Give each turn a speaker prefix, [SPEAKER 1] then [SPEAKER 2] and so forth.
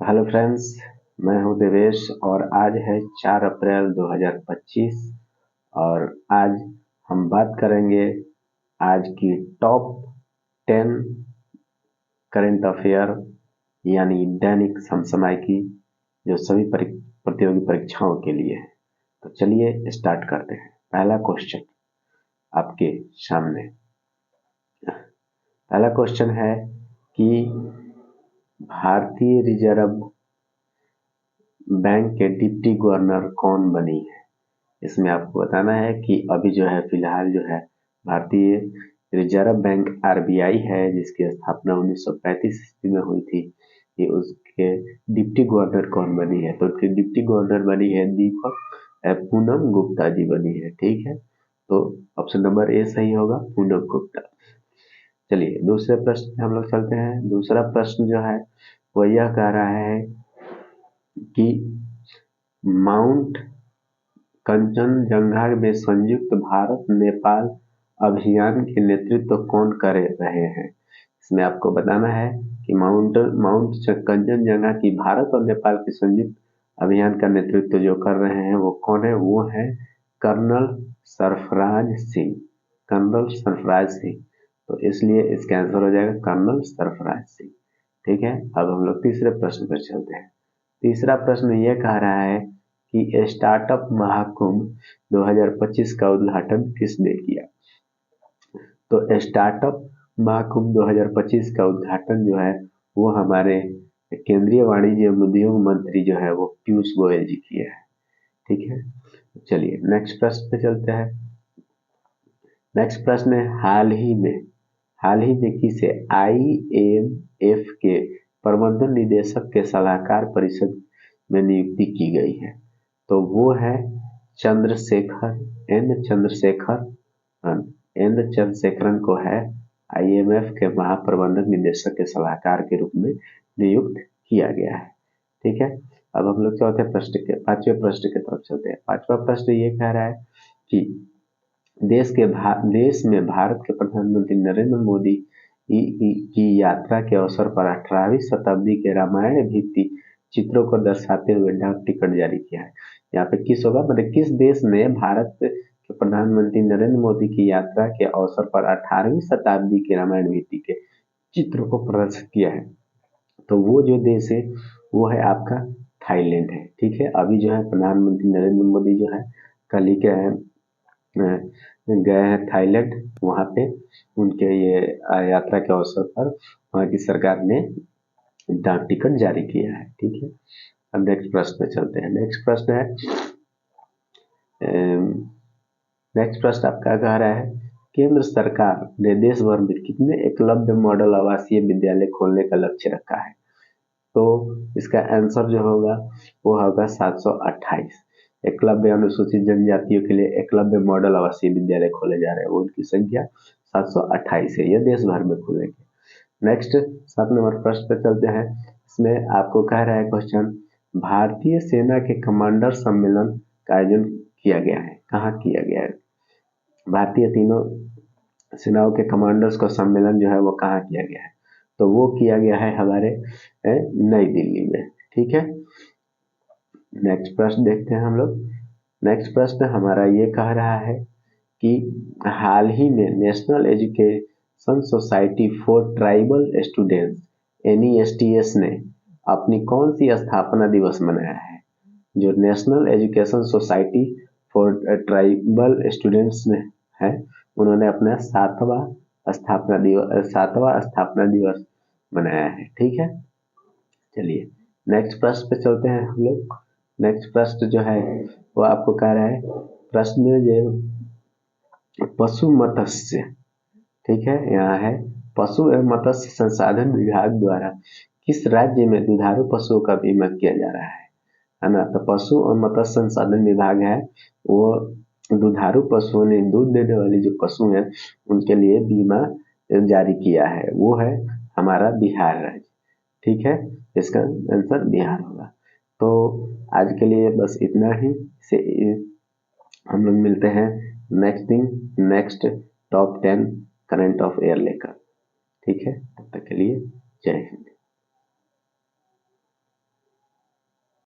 [SPEAKER 1] Hello friends, मैं हूं देवेश और आज है 4 अप्रैल 2025 और आज हम बात करेंगे आज की टॉप 10 करंट अफेयर यानी दैनिक समसामयिकी जो सभी प्रतियोगी परीक्षाओं के लिए है। तो चलिए स्टार्ट करते हैं। पहला क्वेश्चन आपके सामने। पहला क्वेश्चन है कि भारतीय रिजर्व बैंक के डिप्टी गवर्नर कौन बनी है। इसमें आपको बताना है कि अभी जो है फिलहाल जो है भारतीय रिजर्व बैंक आरबीआई है जिसकी स्थापना 1935 ईस्वी में हुई थी। कि उसके डिप्टी गवर्नर कौन बनी है, तो उसकी डिप्टी गवर्नर बनी है दीपक पूनम गुप्ता जी बनी है। ठीक है, तो ऑप्शन नंबर ए सही होगा, पूनम गुप्ता। चलिए दूसरे प्रश्न पे हम लोग चलते हैं। दूसरा प्रश्न जो है वो यह कह रहा है कि माउंट कंचनजंगा में संयुक्त भारत नेपाल अभियान के नेतृत्व कौन कर रहे हैं। इसमें आपको बताना है कि माउंट कंचनजंगा की भारत और नेपाल के संयुक्त अभियान का नेतृत्व जो कर रहे हैं वो कौन है, वो है कर्नल सरफराज सिंह। कर्नल सरफराज सिंह, तो इसलिए इसका आंसर हो जाएगा कर्नल सरफराज सिंह। ठीक है, अब हम लोग तीसरे प्रश्न पर चलते हैं। तीसरा प्रश्न ये कह रहा है कि स्टार्टअप महाकुंभ 2025 का उद्घाटन किसने किया। तो स्टार्टअप महाकुंभ 2025 का उद्घाटन जो है वो हमारे केंद्रीय वाणिज्य एवं उद्योग मंत्री जो है वो पीयूष गोयल जी किए हैं। ठीक है, चलिए नेक्स्ट प्रश्न पे चलते हैं। नेक्स्ट प्रश्न है हाल ही में किसे आईएमएफ के प्रबंधन निदेशक के सलाहकार परिषद में नियुक्ति की गई है। तो वो है एन चंद्रशेखरन को है आईएमएफ के महाप्रबंधक निदेशक के सलाहकार के रूप में नियुक्त किया गया है। ठीक है, अब हम लोग पांचवें प्रश्न की तरफ चलते हैं। पांचवा प्रश्न ये कह रहा है कि देश में भारत के प्रधानमंत्री नरेंद्र मोदी की यात्रा के अवसर पर 18वीं शताब्दी के रामायण भित्ति चित्रों को दर्शाते हुए डाक टिकट जारी किया है। यहाँ पे किस होगा, मतलब किस देश ने भारत के प्रधानमंत्री नरेंद्र मोदी की यात्रा के अवसर पर 18वीं शताब्दी के रामायण भित्ति के चित्रों को प्रदर्शित किया है। तो वो जो देश है वो है आपका थाईलैंड है। ठीक है, अभी जो है प्रधानमंत्री नरेंद्र मोदी जो है कल ही क्या है गए हैं थाईलैंड। वहां पे उनके ये यात्रा के अवसर पर वहां की सरकार ने डाक टिकट जारी किया है। ठीक है, अब नेक्स्ट प्रश्न पे चलते हैं। नेक्स्ट प्रश्न आपका कह रहा है केंद्र सरकार ने देश भर में कितने एकलव्य मॉडल आवासीय विद्यालय खोलने का लक्ष्य रखा है। तो इसका आंसर जो होगा वो होगा 728। एकलव्य अनुसूचित जनजातियों के लिए एकलव्य मॉडल आवासीय विद्यालय खोले जा रहे हैं, वो उनकी संख्या 728 है। यह देश भर में खुलेंगे। नेक्स्ट 7 नंबर प्रश्न पे चलते हैं। इसमें आपको कह रहा है क्वेश्चन भारतीय सेना के कमांडर सम्मेलन का आयोजन किया गया है, कहाँ किया गया है। भारतीय तीनों सेनाओं के कमांडर्स का सम्मेलन जो है वो कहाँ किया गया है, तो वो किया गया है हमारे नई दिल्ली में। ठीक है, नेक्स्ट प्रश्न देखते हैं हम लोग। नेक्स्ट प्रश्न हमारा ये कह रहा है कि हाल ही में national education society for tribal students NESTS ने अपनी कौन सी स्थापना दिवस मनाया है। जो national education society for tribal students ने है उन्होंने अपना 7वां स्थापना दिवस मनाया है। ठीक है, चलिए नेक्स्ट प्रश्न पे चलते हैं हम लोग। नेक्स्ट प्रश्न जो है वो आपको कह रहा है प्रश्न जो पशु मत्स्य, ठीक है, यहाँ है पशु एवं मत्स्य संसाधन विभाग द्वारा किस राज्य में दुधारू पशुओं का बीमा किया जा रहा है ना। तो पशु और मत्स्य संसाधन विभाग है वो दुधारू पशुओं ने दूध देने वाली जो पशु हैं उनके लिए बीमा जारी किया है, वो है हमारा बिहार राज्य। ठीक है, इसका आंसर बिहार होगा। तो आज के लिए बस इतना ही। से हम लोग मिलते हैं नेक्स्ट टॉप 10 करंट अफेयर लेकर। ठीक है, तब तक के लिए जय हिंद।